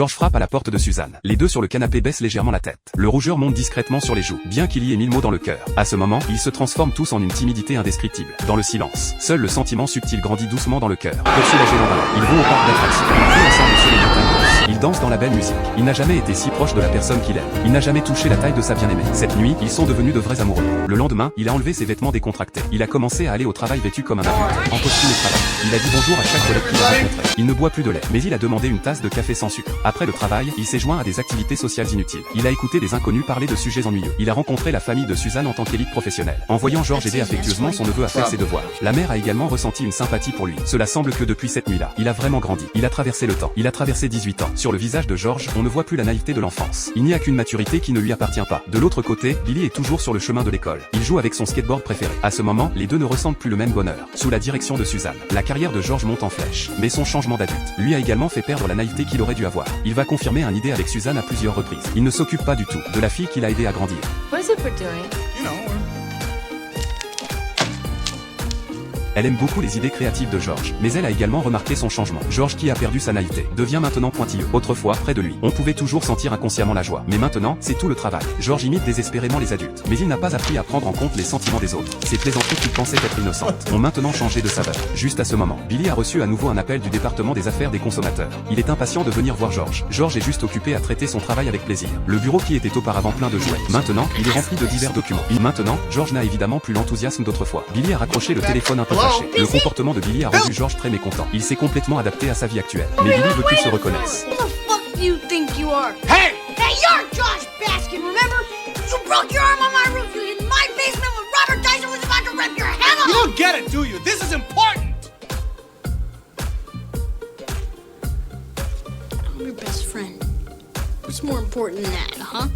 George frappe à la porte de Suzanne. Les deux sur le canapé baissent légèrement la tête. Le rougeur monte discrètement sur les joues, bien qu'il y ait 1000 mots dans le cœur. À ce moment, ils se transforment tous en une timidité indescriptible. Dans le silence, seul le sentiment subtil grandit doucement dans le cœur. Pour soulager l'embarras, ils vont au parc d'attractions. Ils vont ensemble sur les montagnes russes. Ils dansent dans la belle musique. Il n'a jamais été si proche de la personne qu'il aime. Il n'a jamais touché la taille de sa bien-aimée. Cette nuit, ils sont devenus de vrais amoureux. Le lendemain, il a enlevé ses vêtements décontractés. Il a commencé à aller au travail vêtu comme un adulte, en costume et cravate. Il a dit bonjour à chaque collègue qu'il a rencontré. Il ne boit plus de lait, mais il a demandé une tasse de café sans sucre. Après le travail, il s'est joint à des activités sociales inutiles. Il a écouté des inconnus parler de sujets ennuyeux. Il a rencontré la famille de Suzanne en tant qu'élite professionnelle. En voyant George aider affectueusement son neveu à faire ses devoirs, la mère a également ressenti une sympathie pour lui. Cela semble que depuis cette nuit-là, il a vraiment grandi. Il a traversé le temps. Il a traversé 18 ans. Sur le visage de George, on ne voit plus la naïveté de l'enfance. Il n'y a qu'une maturité qui ne lui appartient pas. De l'autre côté, Billy est toujours sur le chemin de l'école. Il joue avec son skateboard préféré. À ce moment, les deux ne ressentent plus le même bonheur. Sous la direction de Suzanne, la carrière de George monte en flèche. Mais son changement d'adulte, lui a également fait perdre la naïveté qu'il aurait dû avoir. Il va confirmer un idée avec Suzanne à plusieurs reprises. Il ne s'occupe pas du tout de la fille qu'il a aidé à grandir. What is it we're doing? You know, Elle aime beaucoup les idées créatives de George, mais elle a également remarqué son changement. George, qui a perdu sa naïveté, devient maintenant pointilleux. Autrefois, près de lui, on pouvait toujours sentir inconsciemment la joie. Mais maintenant, c'est tout le travail. George imite désespérément les adultes, mais il n'a pas appris à prendre en compte les sentiments des autres. Ces plaisanteries qu'il pensait être innocentes ont maintenant changé de saveur. Juste à ce moment, Billy a reçu à nouveau un appel du département des affaires des consommateurs. Il est impatient de venir voir George. George est juste occupé à traiter son travail avec plaisir. Le bureau qui était auparavant plein de jouets, maintenant, il est rempli de divers documents. Maintenant, George n'a évidemment plus l'enthousiasme d'autrefois. Billy a raccroché le téléphone un peu fâché. Le comportement de Billy a rendu George très mécontent. Il s'est complètement adapté à sa vie actuelle. Mais Billy veut qu'il se reconnaisse. Who the fuck do you think you are? hey! Hey, you're Josh Baskin, remember? You broke your arm on my roof. You hid in my basement when Robert Tyson was about to rip your head You off. don't get it, do you? This is important! I'm your best friend. What's more important than that, huh?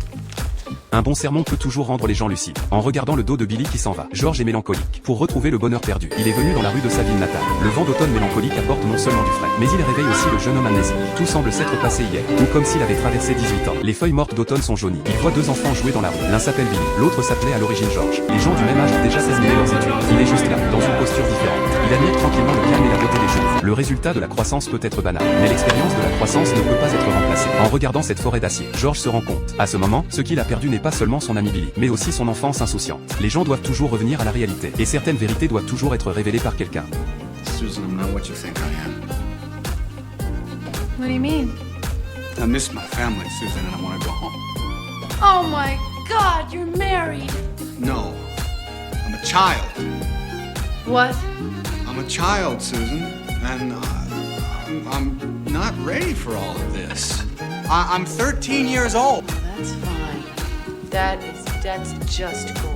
Un bon sermon peut toujours rendre les gens lucides. En regardant le dos de Billy qui s'en va, George est mélancolique. Pour retrouver le bonheur perdu, il est venu dans la rue de sa ville natale. Le vent d'automne mélancolique apporte non seulement du frais, mais il réveille aussi le jeune homme amnésique. Tout semble s'être passé hier, ou comme s'il avait traversé 18 ans. Les feuilles mortes d'automne sont jaunies. Il voit deux enfants jouer dans la rue. L'un s'appelle Billy, l'autre s'appelait à l'origine George. Les gens du même âge ont déjà terminé leurs études. Il est juste là, dans une posture différente. Il admire tranquillement le calme et la beauté des choses. Le résultat de la croissance peut être banal, mais l'expérience de la croissance ne peut pas être remplacée. En regardant cette forêt d'acier, George se rend compte. À ce moment, ce qu'il a perdu n'est pas seulement son ami Billy, mais aussi son enfance insouciante. Les gens doivent toujours revenir à la réalité, et certaines vérités doivent toujours être révélées par quelqu'un. Susan, I'm not what you think I am. What do you mean? I miss my family, Susan, and I want to go home. Oh my God, you're married. No, I'm a child. What? I'm a child, Susan, and I'm not ready for all of this. I'm 13 years old. That's fine. That's just great.